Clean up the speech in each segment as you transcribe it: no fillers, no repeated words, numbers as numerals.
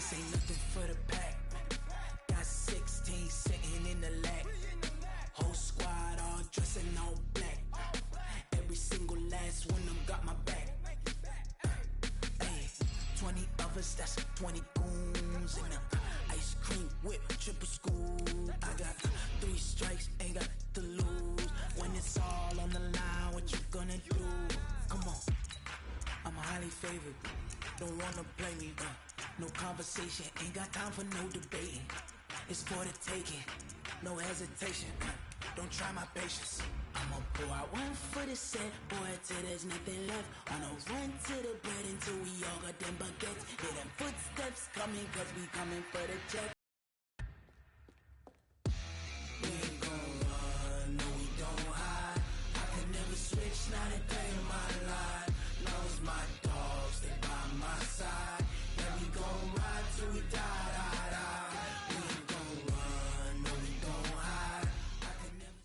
This ain't nothing for the pack. Got 16 sitting in the lap. Whole squad all dressing all black. Every single last one of them got my back. Hey, 20 of us, that's 20 goons in the ice cream whip, triple scoop. I got 3 strikes, ain't got to lose. When it's all on the line, what you gonna do? Come on, I'm highly favored. Don't wanna play me, no conversation, ain't got time for no debating. It's for the taking, no hesitation. Don't try my patience. I'ma pour out one for the set, boy, till there's nothing left. On a run to the bread until we all got them baguettes. Hear them footsteps coming, cause we coming for the check. We ain't gon' run, no we don't hide. I could never switch, not a day in my life. Love's my dogs, they by my side. Yeah, we gon' ride till we die, die, die. We ain't gon' run, no we don't hide. I could never.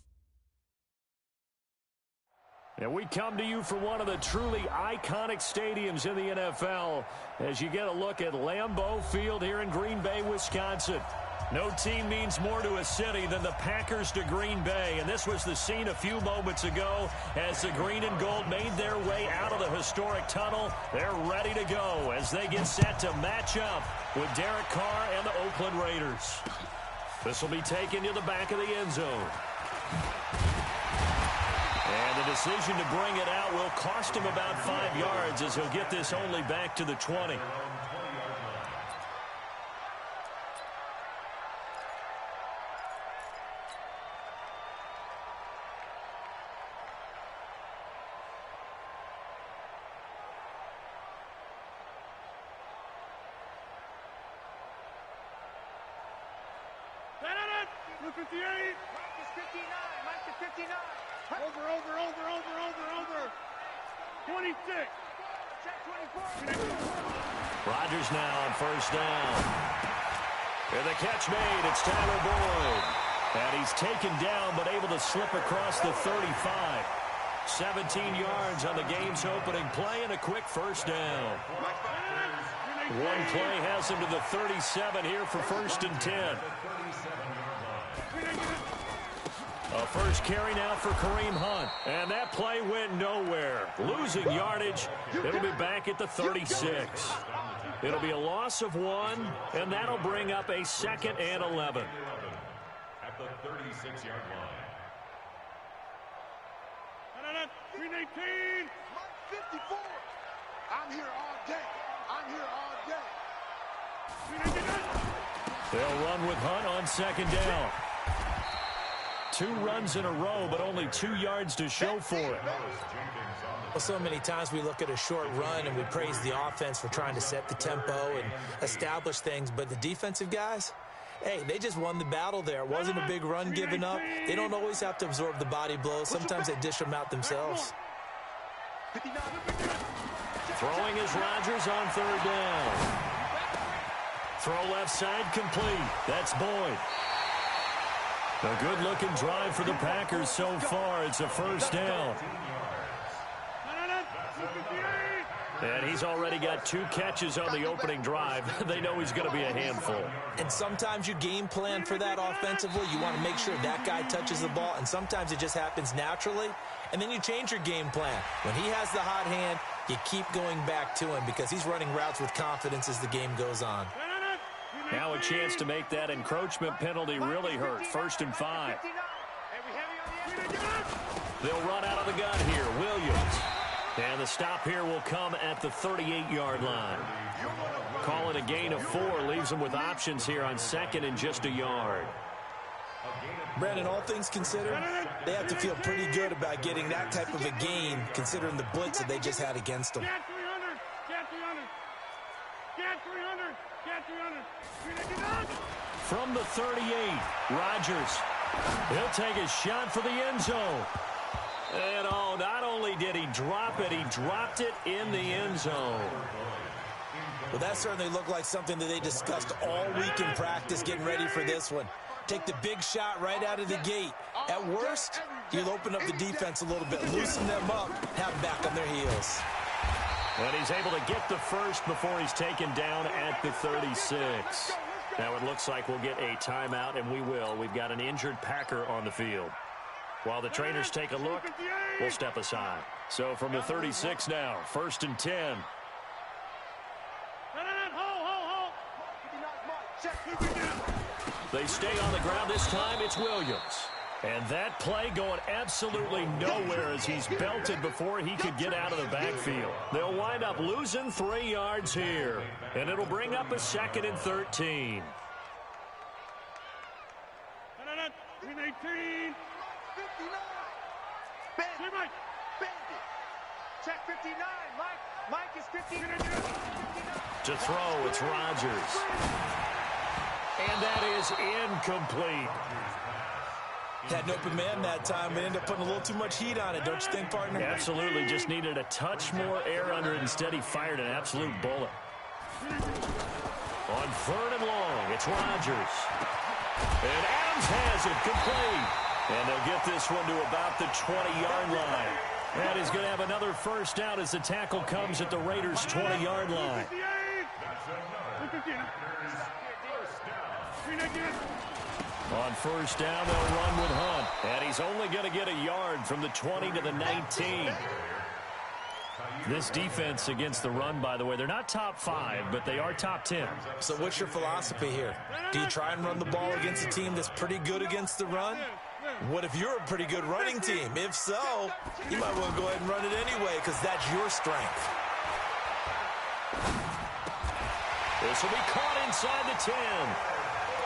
And we come to you from one of the truly iconic stadiums in the NFL as you get a look at Lambeau Field here in Green Bay, Wisconsin. No team means more to a city than the Packers to Green Bay, and this was the scene a few moments ago as the green and gold made their way out of the historic tunnel. They're ready to go as they get set to match up with Derek Carr and the Oakland Raiders. This will be taken to the back of the end zone. And the decision to bring it out will cost him about 5 yards as he'll get this only back to the 20. Number 58. Mike is 59. Mike to 59. Over. 26. Check 24. Rodgers now on first down. And the catch made. It's Tyler Boyd. And he's taken down but able to slip across the 35. 17 yards on the game's opening play and a quick first down. One play has him to the 37 here for first and 10. A first carry now for Kareem Hunt. And that play went nowhere. Losing yardage. It'll be back at the 36. It'll be a loss of 1, and that'll bring up a 2nd and 11. At the 36-yard line. 319. 54. I'm here all day. They'll run with Hunt on 2nd down. 2 runs in a row, but only 2 yards to show for it. Well, so many times we look at a short run and we praise the offense for trying to set the tempo and establish things, but the defensive guys, hey, they just won the battle there. It wasn't a big run given up. They don't always have to absorb the body blows. Sometimes they dish them out themselves. Throwing is Rodgers on 3rd down. Throw left side complete. That's Boyd. A good-looking drive for the Packers so far. It's a first down. And he's already got 2 catches on the opening drive. They know he's going to be a handful. And sometimes you game plan for that offensively. You want to make sure that guy touches the ball, and sometimes it just happens naturally. And then you change your game plan. When he has the hot hand, you keep going back to him because he's running routes with confidence as the game goes on. Now a chance to make that encroachment penalty really hurt. 1st and 5. They'll run out of the gun here. Williams. And the stop here will come at the 38-yard line. Call it a gain of 4. Leaves them with options here on 2nd and just a yard. Brandon, all things considered, they have to feel pretty good about getting that type of a gain considering the blitz that they just had against them. From the 38, Rodgers. He'll take a shot for the end zone. And not only did he drop it, he dropped it in the end zone. Well, that certainly looked like something that they discussed all week in practice getting ready for this one. Take the big shot right out of the gate. At worst, you'll open up the defense a little bit, loosen them up, have them back on their heels. And he's able to get the first before he's taken down at the 36. Now it looks like we'll get a timeout, and we will. We've got an injured Packer on the field. While the trainers take a look, we'll step aside. So from the 36 now, 1st and 10. They stay on the ground. This time it's Williams. And that play going absolutely nowhere as he's belted before he could get out of the backfield. They'll wind up losing 3 yards here. And it'll bring up a 2nd and 13. 18. Mike. Check 59. Mike is 59. To throw, it's Rodgers. And that is incomplete. Had an open man that time, but ended up putting a little too much heat on it, don't you think, partner? Absolutely, just needed a touch more air under it. Instead, he fired an absolute bullet. On 3rd and long, it's Rodgers. And Adams has it, complete. And they'll get this one to about the 20-yard line. And he's going to have another first down as the tackle comes at the Raiders' 20-yard line. On 1st down, they'll run with Hunt. And he's only going to get a yard from the 20 to the 19. This defense against the run, by the way, they're not top 5, but they are top 10. So what's your philosophy here? Do you try and run the ball against a team that's pretty good against the run? What if you're a pretty good running team? If so, you might want to go ahead and run it anyway because that's your strength. This will be caught inside the 10.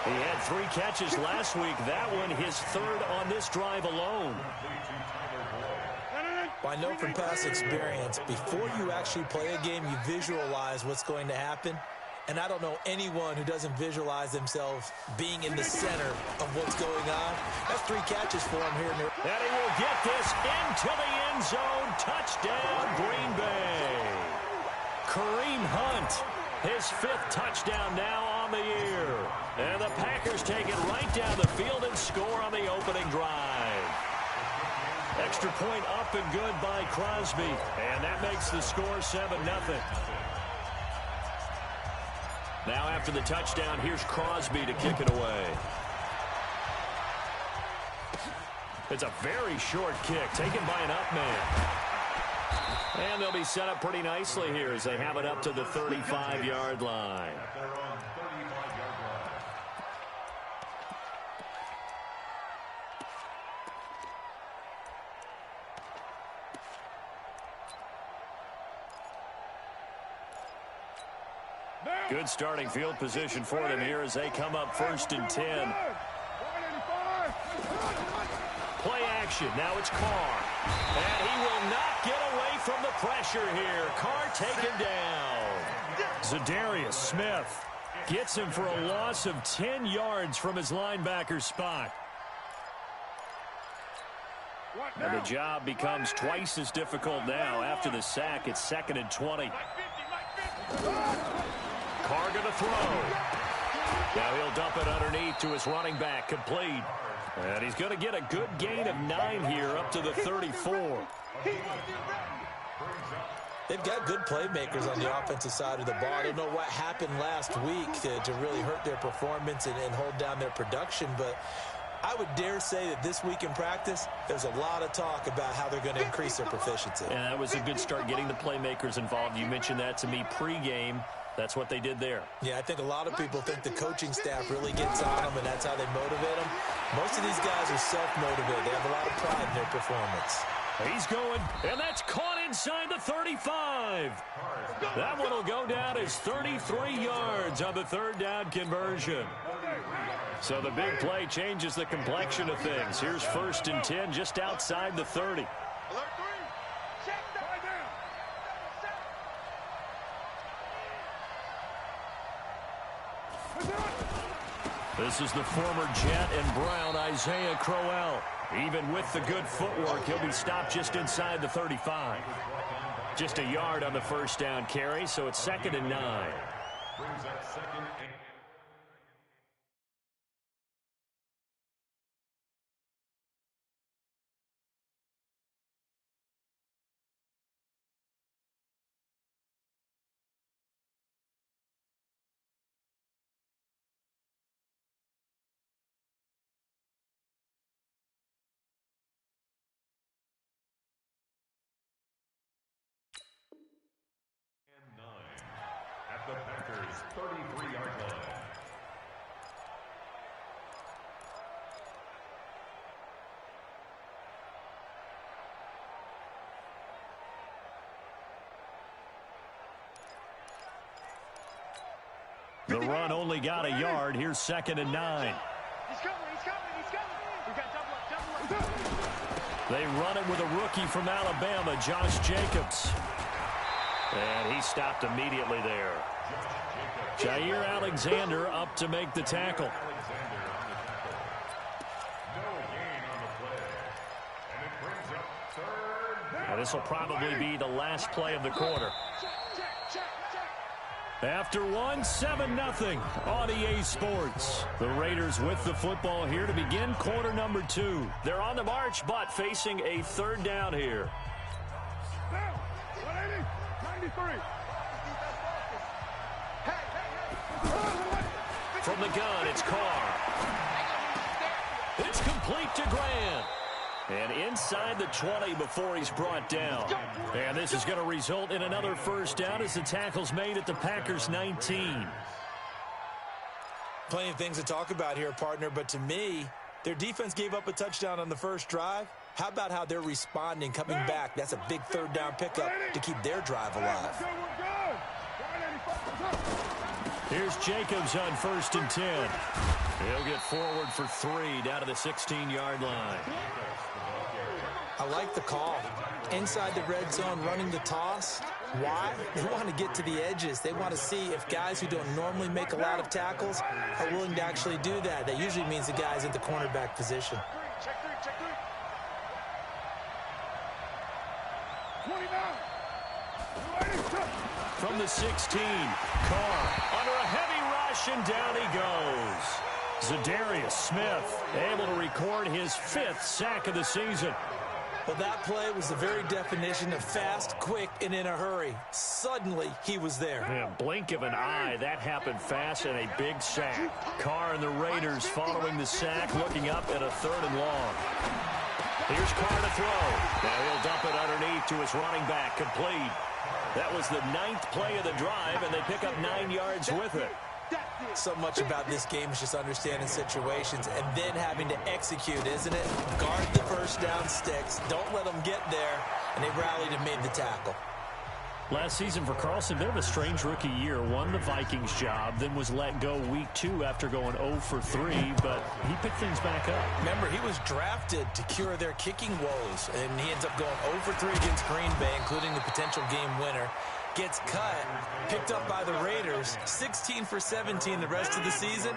He had 3 catches last week. That one his 3rd on this drive alone. Well, I know from past experience, before you actually play a game, you visualize what's going to happen. And I don't know anyone who doesn't visualize themselves being in the center of what's going on. That's 3 catches for him here. And he will get this into the end zone. Touchdown, Green Bay. Kareem Hunt, his 5th touchdown now on the year. And the Packers take it right down the field and score on the opening drive. Extra point up and good by Crosby. And that makes the score 7-0. Now after the touchdown, here's Crosby to kick it away. It's a very short kick taken by an up man. And they'll be set up pretty nicely here as they have it up to the 35-yard line. Good starting field position for them here as they come up 1st and 10. Play action. Now it's Carr. And he will not get away from the pressure here. Carr taken down. Zadarius Smith gets him for a loss of 10 yards from his linebacker spot. And the job becomes twice as difficult now. After the sack, it's 2nd and 20. Carr going to throw. Now he'll dump it underneath to his running back, complete. And he's going to get a good gain of 9 here up to the 34. They've got good playmakers on the offensive side of the ball. I don't know what happened last week to really hurt their performance and hold down their production, but I would dare say that this week in practice, there's a lot of talk about how they're going to increase their proficiency. And that was a good start getting the playmakers involved. You mentioned that to me pregame. That's what they did there. Yeah, I think a lot of people think the coaching staff really gets on them, and that's how they motivate them. Most of these guys are self-motivated. They have a lot of pride in their performance. He's going, and that's caught inside the 35. That one will go down as 33 yards on the 3rd down conversion. So the big play changes the complexion of things. Here's 1st and 10 just outside the 30. This is the former Jet and Brown, Isaiah Crowell. Even with the good footwork, he'll be stopped just inside the 35. Just a yard on the 1st down carry, so it's 2nd and 9. The run only got a yard. Here's 2nd and 9. He's coming. We got double up. They run it with a rookie from Alabama, Josh Jacobs. And he stopped immediately there. Jair Alexander up to make the tackle. And this will probably be the last play of the quarter. After one, 7-0 on EA Sports. The Raiders with the football here to begin quarter number 2. They're on the march, but facing a 3rd down here. 93. From the gun, it's Carr. It's complete to Grant. And inside the 20 before he's brought down. And this is going to result in another 1st down as the tackle's made at the Packers 19. Plenty of things to talk about here, partner, but to me, their defense gave up a touchdown on the first drive. How about how they're responding, coming back? That's a big 3rd down pickup to keep their drive alive. Here's Jacobs on 1st and 10. He'll get forward for 3 down to the 16-yard line. I like the call. Inside the red zone, running the toss. Why? They want to get to the edges. They want to see if guys who don't normally make a lot of tackles are willing to actually do that. That usually means the guys in the cornerback position. Check three. 29. From the 16, Carr under a heavy rush, and down he goes. Zadarius Smith able to record his 5th sack of the season. Well, that play was the very definition of fast, quick, and in a hurry. Suddenly, he was there. Yeah, blink of an eye, that happened fast, and a big sack. Carr and the Raiders following the sack, looking up at a 3rd and long. Here's Carr to throw. Now he'll dump it underneath to his running back, complete. That was the 9th play of the drive, and they pick up 9 yards with it. So much about this game is just understanding situations and then having to execute, isn't it? Guard the 1st down sticks. Don't let them get there. And they rallied and made the tackle. Last season for Carlson, bit of a strange rookie year. Won the Vikings job, then was let go week 2 after going 0 for 3, but he picked things back up. Remember, he was drafted to cure their kicking woes, and he ends up going 0 for 3 against Green Bay, including the potential game winner. Gets cut, picked up by the Raiders, 16 for 17 the rest of the season.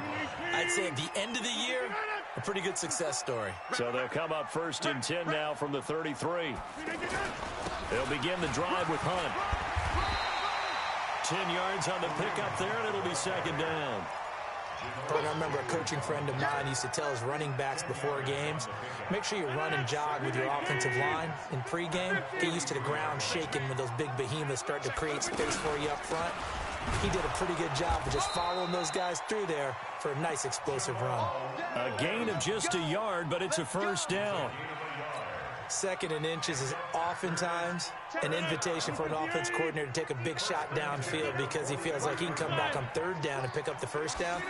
I'd say at the end of the year, a pretty good success story. So they'll come up 1st and 10 now from the 33. They'll begin the drive with Hunt. 10 yards on the pickup there, and it'll be 2nd down. I remember a coaching friend of mine used to tell his running backs before games, make sure you run and jog with your offensive line in pregame. Get used to the ground shaking when those big behemoths start to create space for you up front. He did a pretty good job of just following those guys through there for a nice explosive run. A gain of just a yard, but it's a 1st down. 2nd and inches is oftentimes an invitation for an offense coordinator to take a big shot downfield because he feels like he can come back on 3rd down and pick up the 1st down.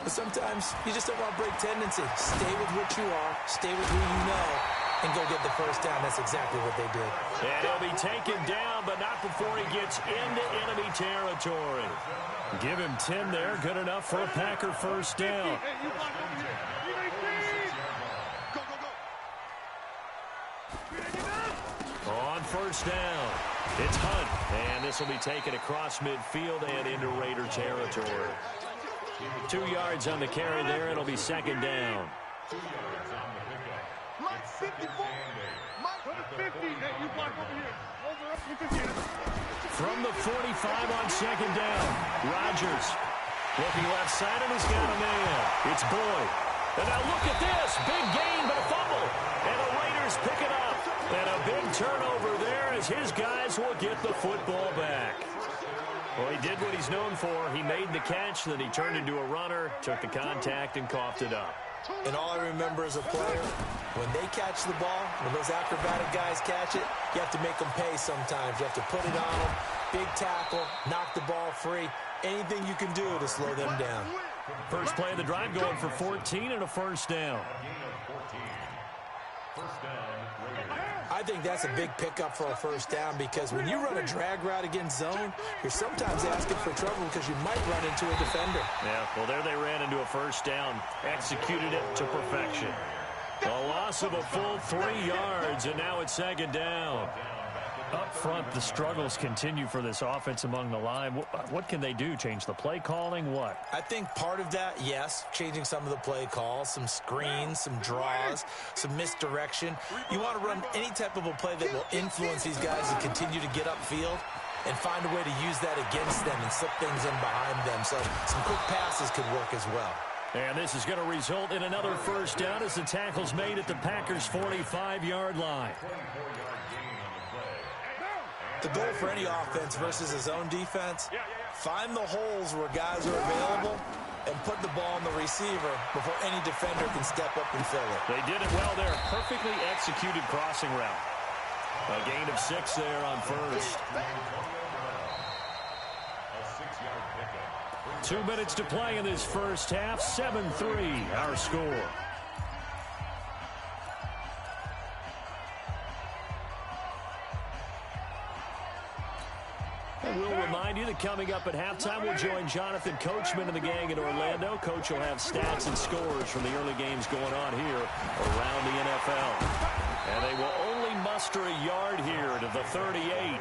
But sometimes you just don't want to break tendency. Stay with what you are, stay with who you know, and go get the 1st down. That's exactly what they did. And he'll be taken down, but not before he gets into enemy territory. Give him 10 there, good enough for a Packer 1st down. On 1st down, it's Hunt, and this will be taken across midfield and into Raider territory. 2 yards on the carry there, it'll be 2nd down. 2 yards on the pickup. Mike 54. Mike 50. Hey, you block over here. Over up, you can get it. From the 45 on 2nd down, Rodgers looking left side, and he's got a man. It's Boyd. And now look at this. Big gain, but a fumble. And the Raiders pick it up. And a big turnover there as his guys will get the football back. Well, he did what he's known for. He made the catch, then he turned into a runner, took the contact, and coughed it up. And all I remember as a player, when they catch the ball, when those acrobatic guys catch it, you have to make them pay sometimes. You have to put it on them, big tackle, knock the ball free, anything you can do to slow them down. First play of the drive going for 14 and a 1st down. I I think that's a big pickup for a first down because when you run a drag route against zone, you're sometimes asking for trouble because you might run into a defender. Yeah, well, there they ran into a first down, executed it to perfection. A loss of a full 3 yards, and now it's second down. Up front, the struggles continue for this offense among the line. What can they do? Change the play calling? What? I think part of that, yes, changing some of the play calls, some screens, some draws, some misdirection. You want to run any type of a play that will influence these guys and continue to get upfield and find a way to use that against them and slip things in behind them. So some quick passes could work as well. And this is going to result in another first down as the tackle's made at the Packers' 45-yard line. The goal for any offense versus a zone defense, find the holes where guys are available and put the ball on the receiver before any defender can step up and fill it. They did it well there. Perfectly executed crossing route. A gain of 6 there on first. 2 minutes to play in this first half. 7-3 our score. We'll remind you that coming up at halftime, we'll join Jonathan Coachman and the gang in Orlando. Coach will have stats and scores from the early games going on here around the NFL. And they will only muster a yard here to the 38.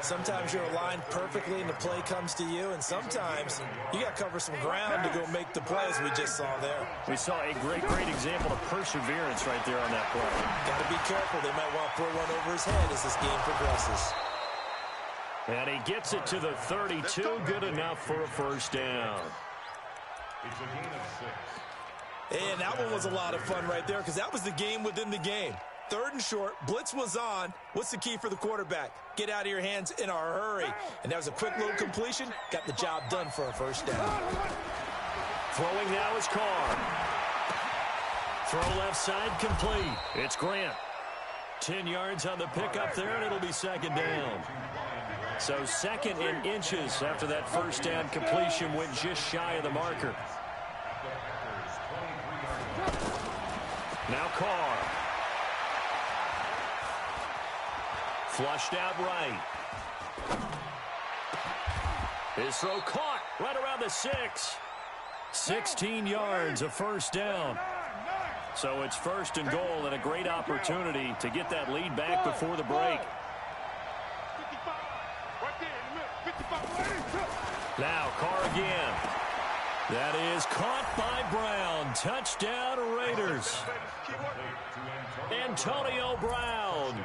Sometimes you're aligned perfectly and the play comes to you, and sometimes you got to cover some ground to go make the play, as we just saw there. We saw a great example of perseverance right there on that play. Got to be careful. They might want to throw one over his head as this game progresses. And he gets it to the 32. Good enough for a first down. It's a gain of 6. And that one was a lot of fun right there because that was the game within the game. 3rd and short, blitz was on. What's the key for the quarterback? Get out of your hands in a hurry. And that was a quick little completion. Got the job done for a first down. Throwing now is Carr. Throw left side complete. It's Grant. 10 yards on the pickup there, and it'll be second down. So second in inches after that first down completion went just shy of the marker. Now Carr. Flushed out right. His throw caught right around the 6. 16 yards, a first down. So it's first and goal and a great opportunity to get that lead back before the break. Now Carr again. That is caught by Brown. Touchdown Raiders. Antonio Brown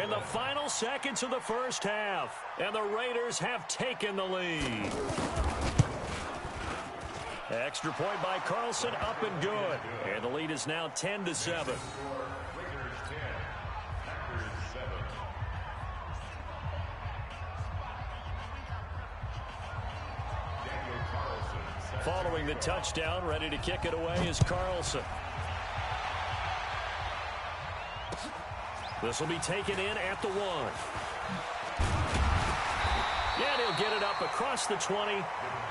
in the final seconds of the first half. And the Raiders have taken the lead. Extra point by Carlson, up and good. And the lead is now 10-7. Following the touchdown, ready to kick it away is Carlson. This will be taken in at the 1. And he'll get it up across the 20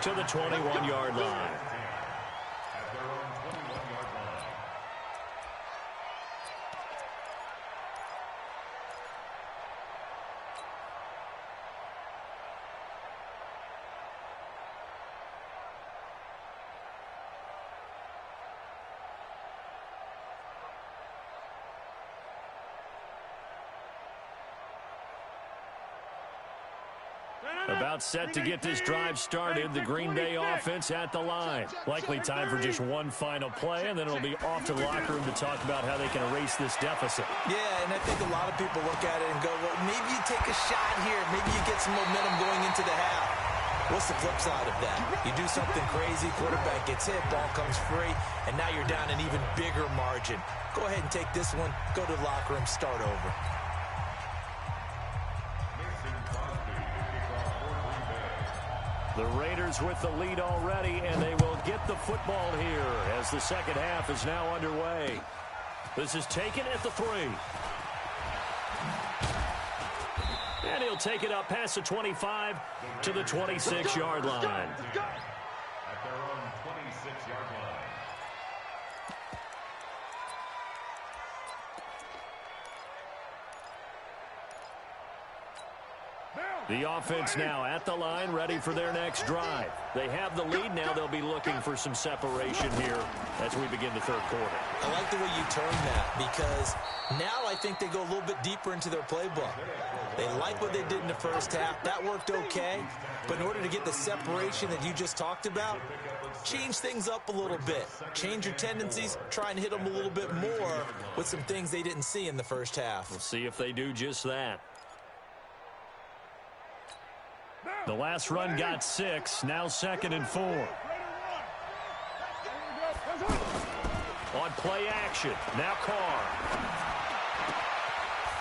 to the 21-yard line. About set to get this drive started. The Green Bay offense at the line. Likely time for just one final play, and then it'll be off to the locker room to talk about how they can erase this deficit. Yeah, and I think a lot of people look at it and go, well, maybe you take a shot here. Maybe you get some momentum going into the half. What's the flip side of that? You do something crazy, quarterback gets hit, ball comes free, and now you're down an even bigger margin. Go ahead and take this one, go to the locker room, start over. The Raiders with the lead already, and they will get the football here as the second half is now underway. This is taken at the 3. And he'll take it up past the 25 to the 26-yard line. At their own 26-yard line. The offense now at the line, ready for their next drive. They have the lead now. They'll be looking for some separation here as we begin the third quarter. I like the way you term that, because now I think they go a little bit deeper into their playbook. They like what they did in the first half. That worked okay. But in order to get the separation that you just talked about, change things up a little bit. Change your tendencies. Try and hit them a little bit more with some things they didn't see in the first half. We'll see if they do just that. The last run got 6. Now 2nd and 4. On play action. Now Carr.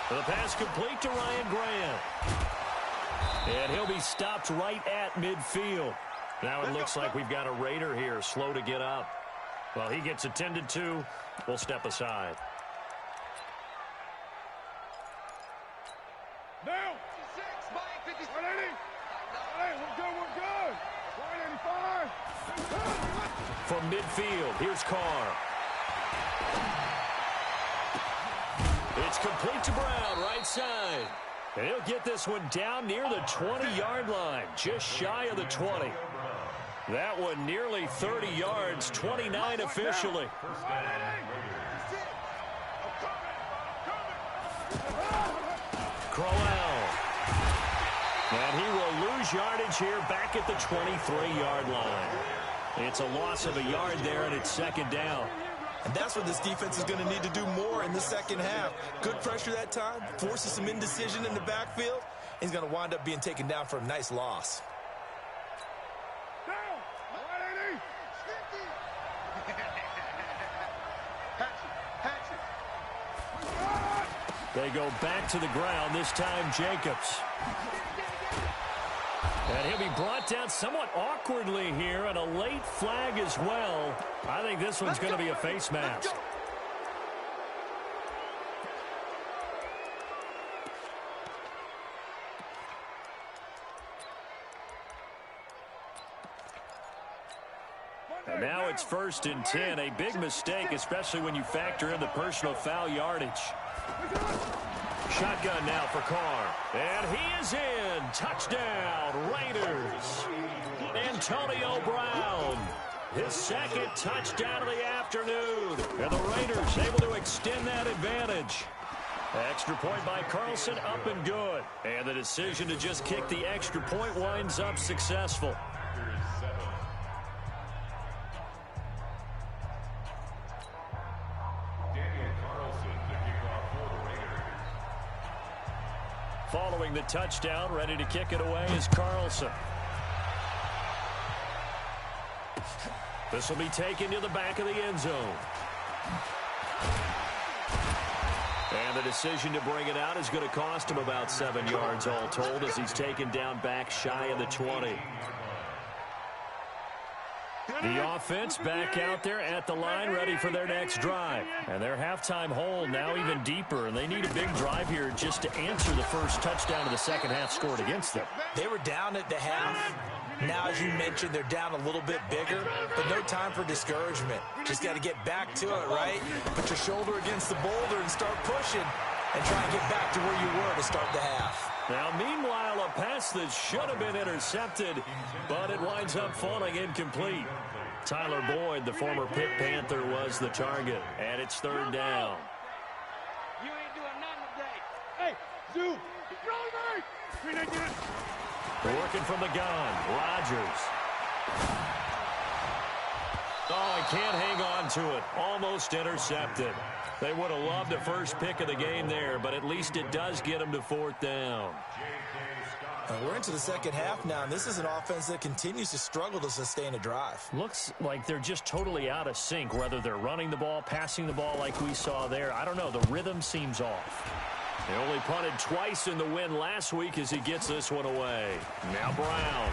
The pass complete to Ryan Grant. And he'll be stopped right at midfield. Now it looks like we've got a Raider here, slow to get up. Well, he gets attended to. We'll step aside. Now. 180. 180. We're good. 185. From midfield, here's Carr. It's complete to Brown, right side. And he'll get this one down near the 20-yard line, just shy of the 20. That one nearly 30 yards, 29 officially. Crowell. And he will lose yardage here back at the 23-yard line. It's a loss of a yard there, and it's 2nd down. And that's what this defense is going to need to do more in the second half. Good pressure that time, forces some indecision in the backfield. He's going to wind up being taken down for a nice loss. Down. 180. They go back to the ground, this time Jacobs. And he'll be brought down somewhat awkwardly here, and a late flag as well. I think this one's going to be a face mask. And now it's 1st and 10. A big mistake, especially when you factor in the personal foul yardage. Shotgun now for Carr. And he is in. Touchdown, Raiders. Antonio Brown. His 2nd touchdown of the afternoon. And the Raiders able to extend that advantage. Extra point by Carlson, up and good. And the decision to just kick the extra point winds up successful. Following the touchdown, ready to kick it away is Carlson. This will be taken to the back of the end zone. And the decision to bring it out is going to cost him about 7 yards all told, as he's taken down back shy of the 20. The offense back out there at the line, ready for their next drive. And their halftime hole now even deeper, and they need a big drive here just to answer the first touchdown of the second half scored against them. They were down at the half. Now, as you mentioned, they're down a little bit bigger, but no time for discouragement. Just got to get back to it, right? Put your shoulder against the boulder and start pushing, and try and get back to where you were to start the half. Now, meanwhile, a pass that should have been intercepted, but it winds up falling incomplete. Tyler Boyd, the former Pitt Panther, was the target, and it's 3rd down. You ain't doing nothing today. Hey, Zoo, throw me! Working from the gun, Rodgers. Oh, he can't hang on to it. Almost intercepted. They would have loved a first pick of the game there, but at least it does get them to 4th down. We're into the second half now, and this is an offense that continues to struggle to sustain a drive. Looks like they're just totally out of sync, whether they're running the ball, passing the ball like we saw there. I don't know. The rhythm seems off. They only punted twice in the win last week as he gets this one away. Now Brown.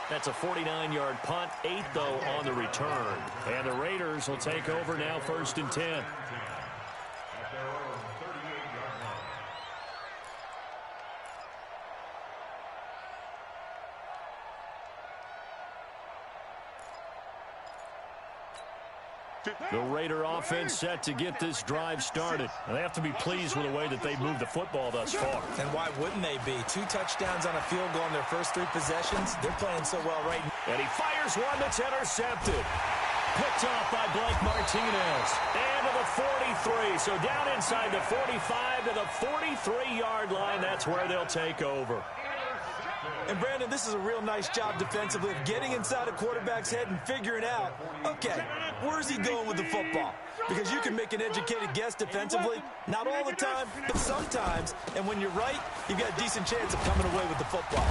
That's a 49-yard punt, 8, though, on the return. And the Raiders will take over now, 1st and 10. The Raider offense set to get this drive started. And they have to be pleased with the way that they've moved the football thus far. And why wouldn't they be? 2 touchdowns on a field goal in their first 3 possessions. They're playing so well right now. And he fires one that's intercepted. Picked off by Blake Martinez. And to the 43. So down inside the 45 to the 43-yard line. That's where they'll take over. And, Brandon, this is a real nice job defensively of getting inside a quarterback's head and figuring out, okay, where's he going with the football? Because you can make an educated guess defensively, not all the time, but sometimes. And when you're right, you've got a decent chance of coming away with the football.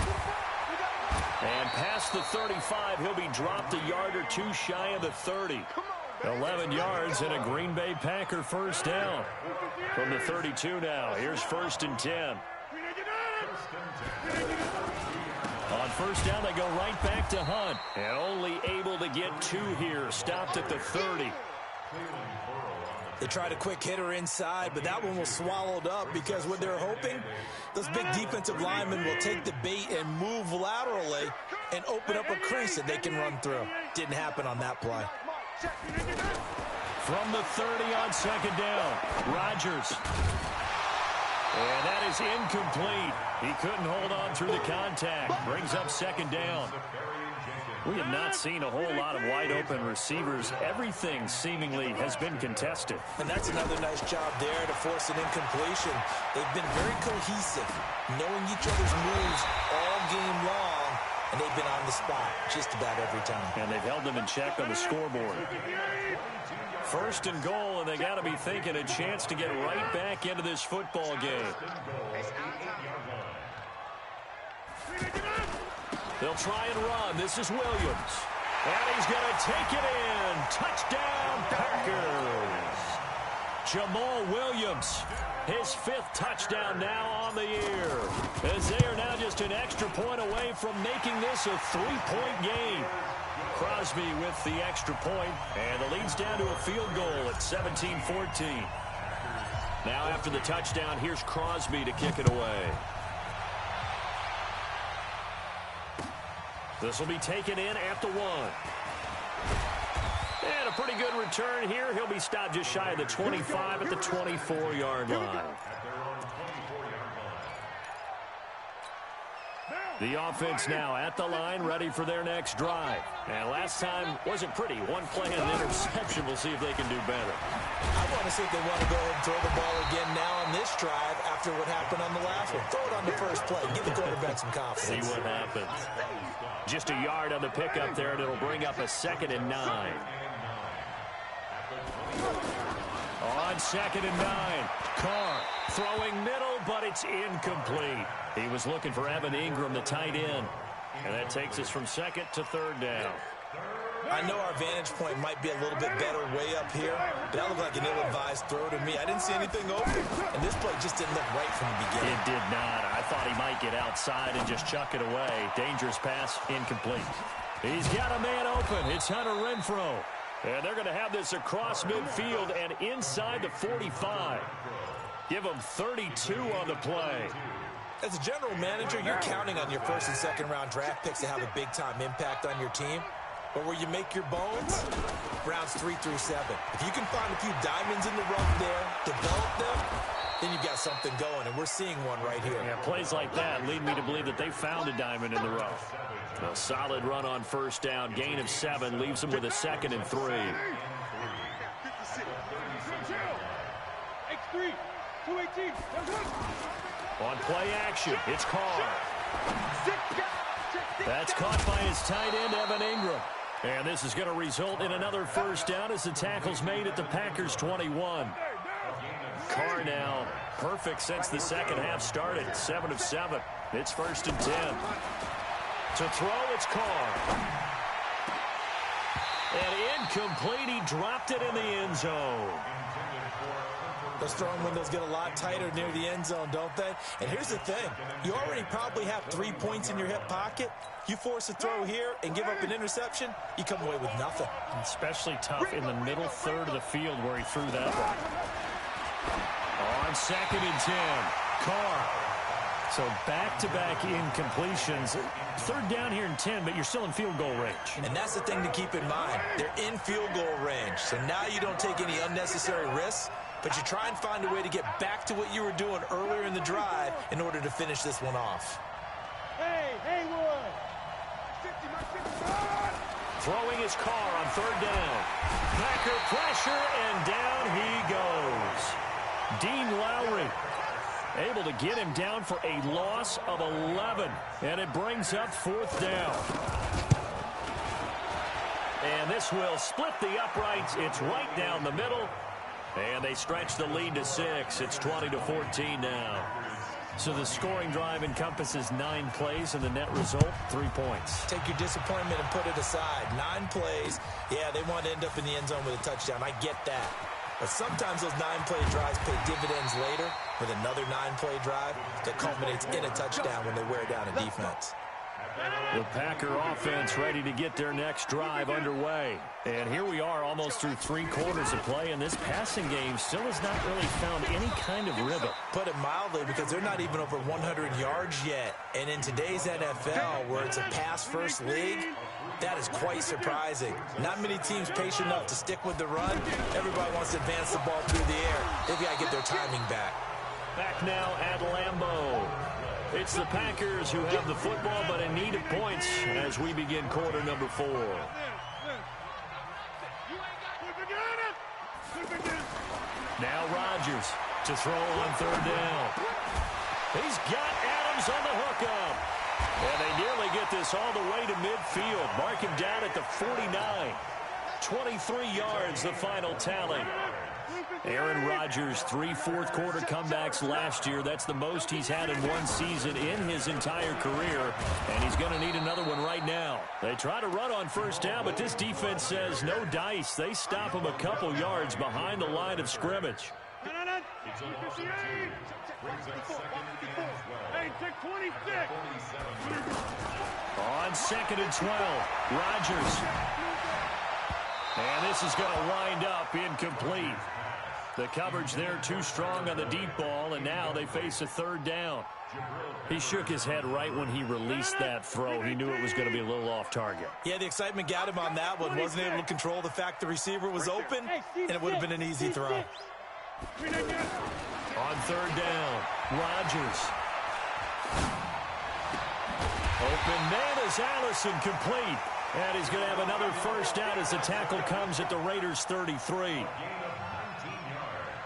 And past the 35, he'll be dropped a yard or 2 shy of the 30. 11 yards and a Green Bay Packer first down. From the 32 now, here's 1st and 10. On first down, they go right back to Hunt. And only able to get 2 here. Stopped at the 30. They tried a quick hitter inside, but that one was swallowed up because what they're hoping, those big defensive linemen will take the bait and move laterally and open up a crease that they can run through. Didn't happen on that play. From the 30 on 2nd down, Rodgers. And that is incomplete. He couldn't hold on through the contact. Brings up 2nd down. We have not seen a whole lot of wide-open receivers. Everything seemingly has been contested. And that's another nice job there to force an incompletion. They've been very cohesive, knowing each other's moves all game long, and they've been on the spot just about every time. And they've held them in check on the scoreboard. 1st and goal, and they got to be thinking a chance to get right back into this football game. They'll try and run. This is Williams. And he's going to take it in. Touchdown, Packers. Jamal Williams, his 5th touchdown now on the year. As they are now just an extra point away from making this a 3-point game. Crosby with the extra point, and the lead's down to a field goal at 17-14. Now after the touchdown, here's Crosby to kick it away. This will be taken in at the 1. And a pretty good return here. He'll be stopped just shy of the 25 at the 24-yard line. The offense now at the line, ready for their next drive. And last time wasn't pretty. 1 play and an interception. We'll see if they can do better. I want to see if they want to go ahead and throw the ball again now on this drive after what happened on the last one. Throw it on the first play. Give the quarterback some confidence. See what happens. Just a yard on the pickup there, and it'll bring up a 2nd and 9. On 2nd and 9, Carr throwing middle, but it's incomplete. He was looking for Evan Ingram, the tight end. And that takes us from 2nd to 3rd down. I know our vantage point might be a little bit better way up here, but that looked like an ill-advised throw to me. I didn't see anything open, and this play just didn't look right from the beginning. It did not. I thought he might get outside and just chuck it away. Dangerous pass, incomplete. He's got a man open. It's Hunter Renfrow. And they're going to have this across midfield and inside the 45. Give them 32 on the play. As a general manager, you're counting on your 1st and 2nd round draft picks to have a big-time impact on your team. But where you make your bones, rounds 3 through 7. If you can find a few diamonds in the rough there, develop them, then you've got something going, and we're seeing one right here. Yeah, plays like that lead me to believe that they found a diamond in the rough. A solid run on first down, gain of 7, leaves them with a 2nd and 3. On play action, it's Carr. That's caught by his tight end, Evan Ingram. And this is going to result in another first down as the tackle's made at the Packers' 21. Carr now perfect since the second half started. 7 of 7. It's 1st and 10. To throw, it's Carr. And incomplete. He dropped it in the end zone. Those throwing windows get a lot tighter near the end zone, don't they? And here's the thing. You already probably have 3 points in your hip pocket. You force a throw here and give up an interception, you come away with nothing. Especially tough in the middle third of the field where he threw that one. On 2nd and 10, Carr So back-to-back incompletions. Third down here and 10, but you're still in field goal range. And that's the thing to keep in mind. They're in field goal range. So now you don't take any unnecessary risks, but you try and find a way to get back to what you were doing earlier in the drive in order to finish this one off. Hey, Haywood! Throwing his car on third down. Packer pressure, and down he goes. Dean Lowry able to get him down for a loss of 11. And it brings up fourth down. And this will split the uprights. It's right down the middle. And they stretch the lead to 6. It's 20-14 now. So the scoring drive encompasses 9 plays, and the net result, 3 points. Take your disappointment and put it aside. 9 plays. Yeah, they want to end up in the end zone with a touchdown. I get that. But sometimes those 9-play drives pay dividends later with another 9-play drive that culminates in a touchdown when they wear down a defense. The Packer offense ready to get their next drive underway. And here we are almost through 3 quarters of play, and this passing game still has not really found any kind of rhythm. Put it mildly, because they're not even over 100 yards yet. And in today's NFL, where it's a pass-first league, that is quite surprising. Not many teams patient enough to stick with the run. Everybody wants to advance the ball through the air. They've got to get their timing back. Back now at Lambeau. It's the Packers who have the football, but in need of points as we begin quarter number 4. Now Rodgers to throw on third down. He's got Adams on the hookup. And they nearly get this all the way to midfield. Mark him down at the 49. 23 yards, the final tally. Aaron Rodgers, 3 fourth-quarter comebacks last year. That's the most he's had in one season in his entire career, and he's going to need another one right now. They try to run on first down, but this defense says no dice. They stop him a couple yards behind the line of scrimmage. On second and 12, Rodgers. And this is going to wind up incomplete. The coverage there too strong on the deep ball, and now they face a third down. He shook his head right when he released that throw. He knew it was going to be a little off target. Yeah, the excitement got him on that one. Wasn't able to control the fact the receiver was open, and it would have been an easy throw. On third down, Rodgers. Open man is Allison, complete. And he's going to have another first down as the tackle comes at the Raiders' 33.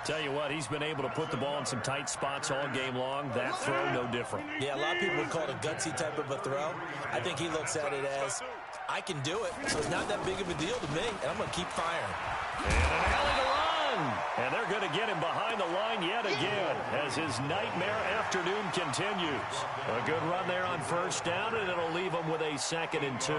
Tell you what, he's been able to put the ball in some tight spots all game long. That throw, no different. Yeah, a lot of people would call it a gutsy type of a throw. I think he looks at it as, I can do it, so it's not that big of a deal to me, and I'm going to keep firing. And an alley to run. And they're going to get him behind the line yet again as his nightmare afternoon continues. A good run there on first down, and it'll leave him with a 2nd and 2.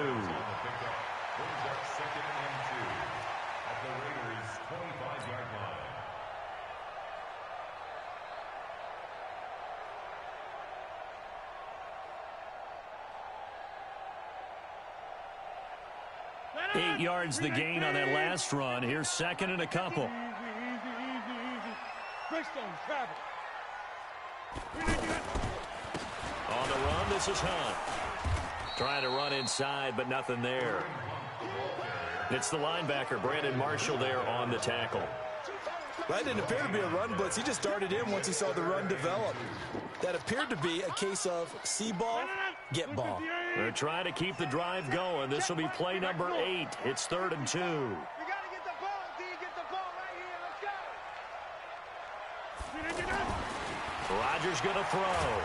Eight yards the gain on that last run. Here's second and a couple. On the run, this is Hunt. Trying to run inside, but nothing there. It's the linebacker, Brandon Marshall, there on the tackle. That didn't appear to be a run blitz. He just started in once he saw the run develop. That appeared to be a case of see ball, get ball. They're trying to keep the drive going. This will be play number 8. It's 3rd and 2. We got to get the ball, D. Get the ball right here. Let's go. Rodgers going to throw.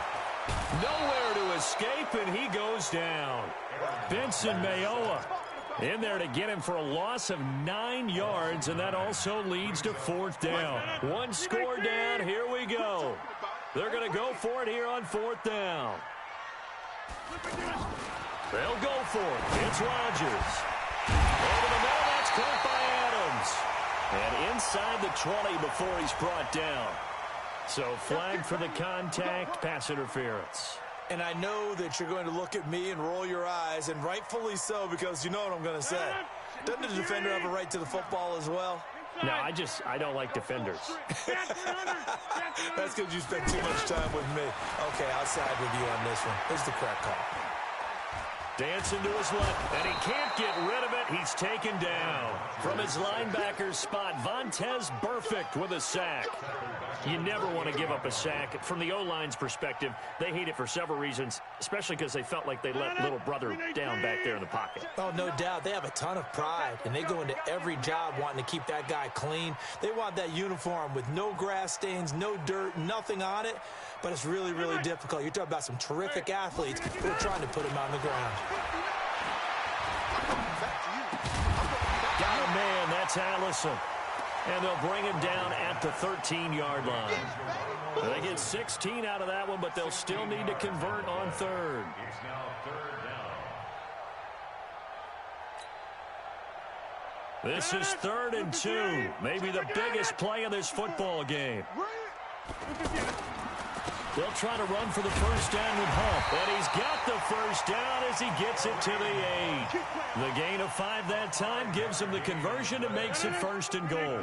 Nowhere to escape, and he goes down. Benson Mayowa in there to get him for a loss of 9 yards, and that also leads to 4th down. One score down. Here we go. They're going to go for it here on 4th down. They'll go for it. It's Rodgers. Over the middle, that's caught by Adams. And inside the 20 before he's brought down. So flag for the contact, pass interference. And I know that you're going to look at me and roll your eyes, and rightfully so, because you know what I'm going to say. Doesn't the defender have a right to the football as well? No, I don't like defenders. That's because you spent too much time with me. Okay, I'll side with you on this one. Here's the correct call. Dancing to his left, and he can't get rid of it. He's taken down. From his linebacker's spot, Vontaze Burfict with a sack. You never want to give up a sack. From the O-line's perspective, they hate it for several reasons, especially because they felt like they let little brother down back there in the pocket. Oh, no doubt. They have a ton of pride, and they go into every job wanting to keep that guy clean. They want that uniform with no grass stains, no dirt, nothing on it, but it's really, really difficult. You're talking about some terrific athletes who are trying to put him on the ground. Got a man. That's Allison. And they'll bring him down at the 13-yard line. They get 16 out of that one, but they'll still need to convert on third. It's now third down. This is 3rd and 2. Maybe the biggest play of this football game. They'll try to run for the first down with Huff. And he's got the first down as he gets it to the 8. The gain of 5 that time gives him the conversion and makes it 1st and goal.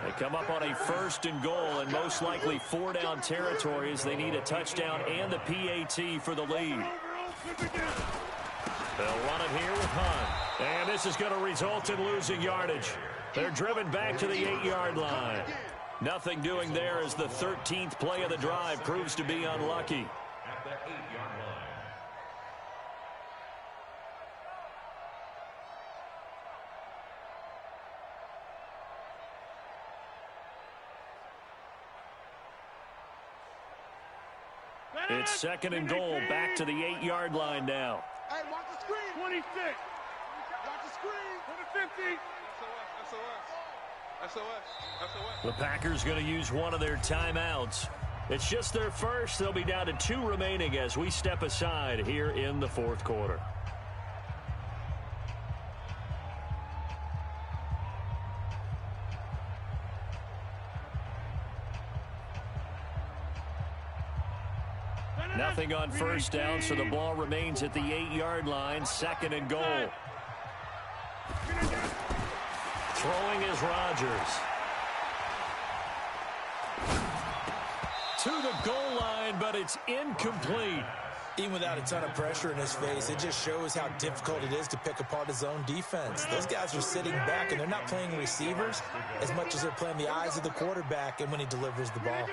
They come up on a 1st and goal and most likely 4-down territory as they need a touchdown and the PAT for the lead. They'll run it here with Hunt. And this is going to result in losing yardage. They're driven back to the 8-yard line. Nothing doing there as the 13th play of the drive proves to be unlucky. At the 8-yard line. It's 2nd and goal, back to the 8-yard line now. Hey, watch the screen. 26. Watch the screen. 150. SOS. The Packers going to use one of their timeouts. It's just their first. They'll be down to 2 remaining as we step aside here in the 4th quarter. Nothing on first down, so the ball remains at the 8-yard line. 2nd and goal. Throwing is Rodgers. To the goal line, but it's incomplete. Even without a ton of pressure in his face, it just shows how difficult it is to pick apart his own defense. Those guys are sitting back, and they're not playing receivers as much as they're playing the eyes of the quarterback and when he delivers the ball.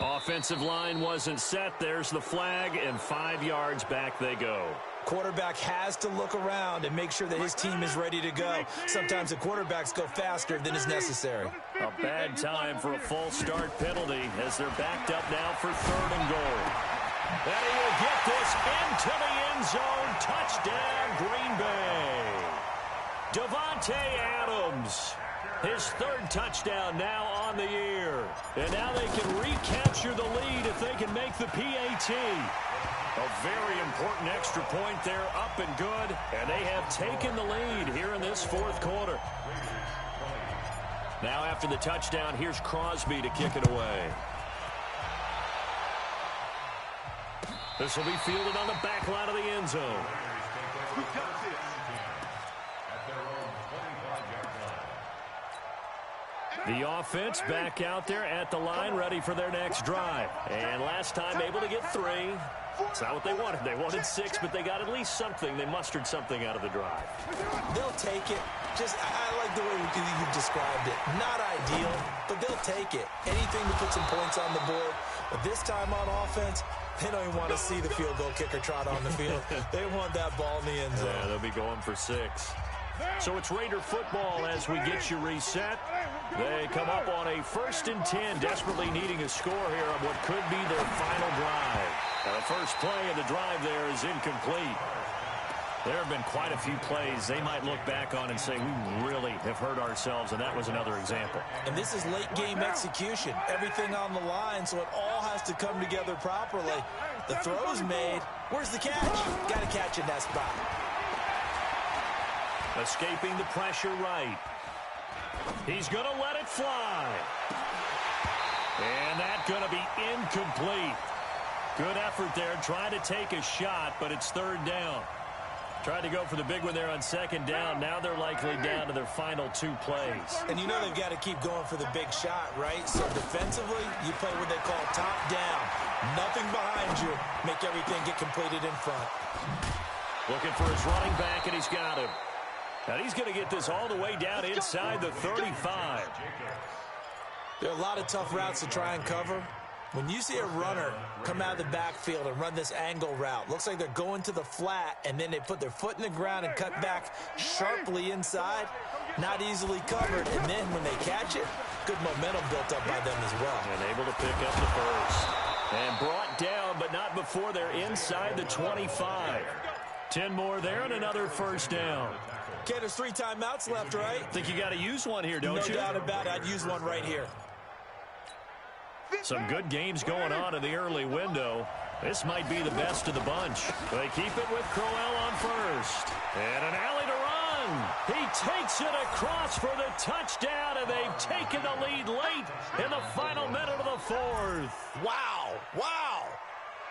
Offensive line wasn't set. There's the flag, and 5 yards back they go. Quarterback has to look around and make sure that his team is ready to go. Sometimes the quarterbacks go faster than is necessary. A bad time for a false start penalty as they're backed up now for 3rd and goal. And he will get this into the end zone. Touchdown, Green Bay. Davante Adams, his 3rd touchdown now on the year. And now they can recapture the lead if they can make the PAT. A very important extra point there, up and good. And they have taken the lead here in this 4th quarter. Now after the touchdown, here's Crosby to kick it away. This will be fielded on the back line of the end zone. The offense back out there at the line, ready for their next drive. And last time able to get 3. It's not what they wanted. They wanted 6, but they got at least something. They mustered something out of the drive. They'll take it. I like the way you've described it. Not ideal, but they'll take it. Anything to put some points on the board. But this time on offense, they don't even want to see the field goal kicker trot on the field. They want that ball in the end zone. Yeah, they'll be going for 6. So it's Raider football as we get you reset. They come up on a 1st and 10, desperately needing a score here on what could be their final drive. Now, the first play of the drive there is incomplete. There have been quite a few plays they might look back on and say, we really have hurt ourselves, and that was another example. And this is late game execution. Everything on the line, so it all has to come together properly. The throw's made. Where's the catch? Got to catch in that spot. Escaping the pressure right. He's going to let it fly. And that's going to be incomplete. Good effort there, trying to take a shot, but it's 3rd down. Tried to go for the big one there on second down. Now they're likely down to their final 2 plays. And you know they've got to keep going for the big shot, right? So defensively, you play what they call top down. Nothing behind you. Make everything get completed in front. Looking for his running back, and he's got him. And he's going to get this all the way down inside the 35. There are a lot of tough routes to try and cover. When you see a runner come out of the backfield and run this angle route, looks like they're going to the flat, and then they put their foot in the ground and cut back sharply inside, not easily covered. And then when they catch it, good momentum built up by them as well. And able to pick up the first. And brought down, but not before they're inside the 25. 10 more there and another first down. Okay, there's 3 timeouts left, right? Think you got to use one here, don't you? No doubt about it. I'd use one right here. Some good games going on in the early window. This might be the best of the bunch. They keep it with Crowell on first. And an alley to run. He takes it across for the touchdown, and they've taken the lead late in the final minute of the 4th. Wow. Wow.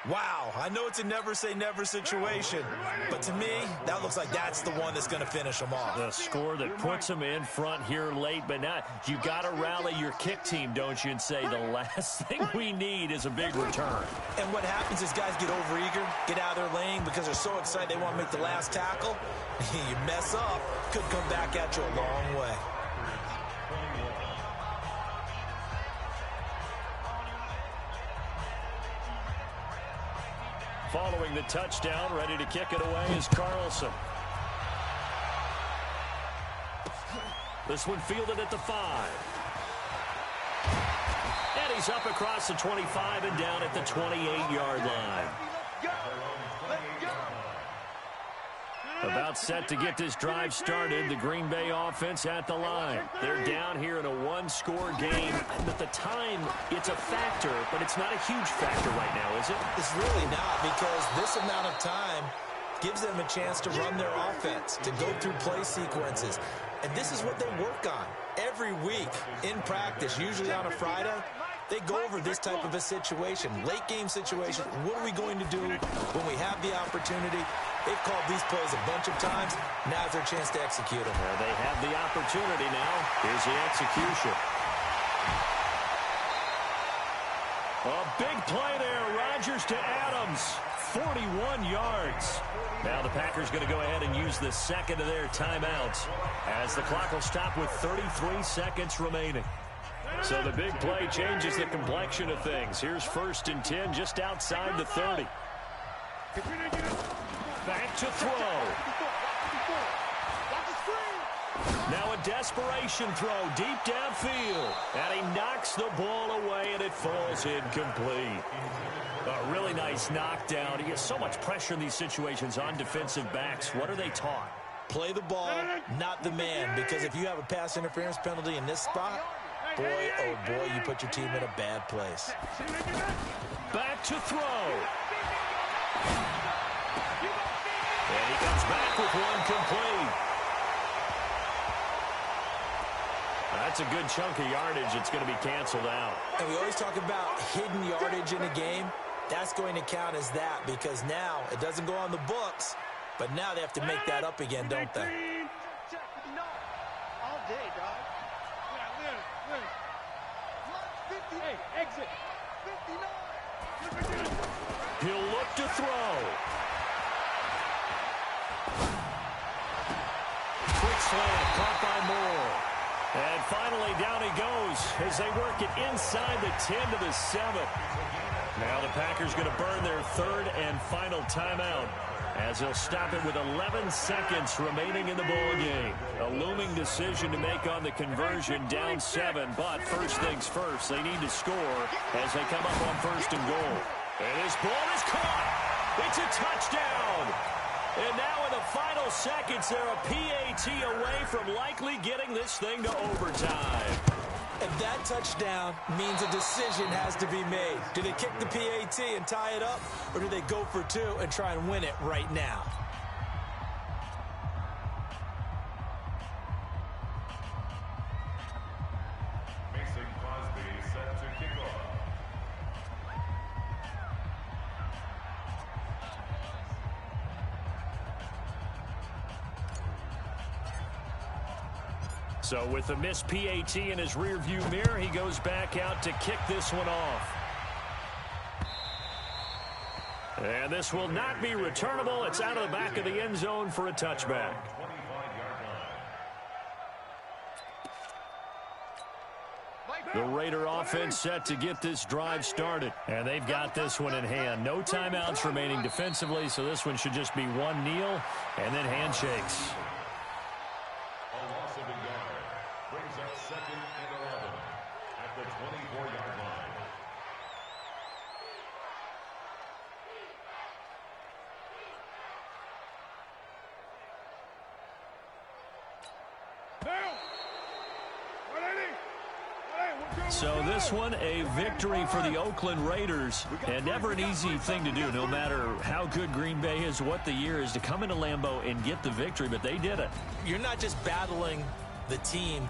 Wow. I know it's a never-say-never situation, but to me, that looks like that's the one that's going to finish them off. The score that puts them in front here late, but now you got to rally your kick team, don't you, and say the last thing we need is a big return. And what happens is guys get overeager, get out of their lane because they're so excited they want to make the last tackle. You mess up, could come back at you a long way. Following the touchdown, ready to kick it away is Carlson. This one fielded at the 5. And he's up across the 25 and down at the 28-yard line. About set to get this drive started, the Green Bay offense at the line. They're down here in a 1-score game. At the time, it's a factor, but it's not a huge factor right now, is it? It's really not, because this amount of time gives them a chance to run their offense, to go through play sequences. And this is what they work on every week in practice, usually on a Friday. They go over this type of a situation, late game situation. What are we going to do when we have the opportunity? They've called these plays a bunch of times. Now's their chance to execute them. Well, they have the opportunity now. Here's the execution. A big play there. Rodgers to Adams. 41 yards. Now the Packers going to go ahead and use the second of their timeouts as the clock will stop with 33 seconds remaining. So the big play changes the complexion of things. Here's 1st and 10 just outside the 30. Back to throw. Now a desperation throw deep downfield. And he knocks the ball away, and it falls incomplete. A really nice knockdown. He gets so much pressure in these situations on defensive backs. What are they taught? Play the ball, not the man. Because if you have a pass interference penalty in this spot, boy, oh boy, you put your team in a bad place. Back to throw. And he comes back with one complete. That's a good chunk of yardage. It's going to be canceled out. And we always talk about hidden yardage in a game. That's going to count as that, because now it doesn't go on the books, but now they have to make that up again, don't they? All day, dog. Hey, exit. 59. He'll look to throw. Quick slant, caught by Moore. And finally, down he goes as they work it inside the 10 to the 7. Now the Packers going to burn their 3rd and final timeout as they'll stop it with 11 seconds remaining in the ball game. A looming decision to make on the conversion, down 7. But first things first, they need to score as they come up on 1st and goal. And this ball is caught. It's a touchdown. And now in the final seconds, they're a PAT away from likely getting this thing to overtime. And that touchdown means a decision has to be made. Do they kick the PAT and tie it up, or do they go for 2 and try and win it right now? Mason Crosby set to kick off. So with the missed PAT in his rearview mirror, he goes back out to kick this one off. And this will not be returnable. It's out of the back of the end zone for a touchback. The Raider offense set to get this drive started. And they've got this one in hand. No timeouts remaining defensively, so this one should just be one kneel and then handshakes. A loss of a yard brings up 2nd and 11 at the 24-yard line. So this one, a victory for the Oakland Raiders, and never an easy thing to do, no matter how good Green Bay is, what the year is, to come into Lambeau and get the victory, but they did it. You're not just battling the team,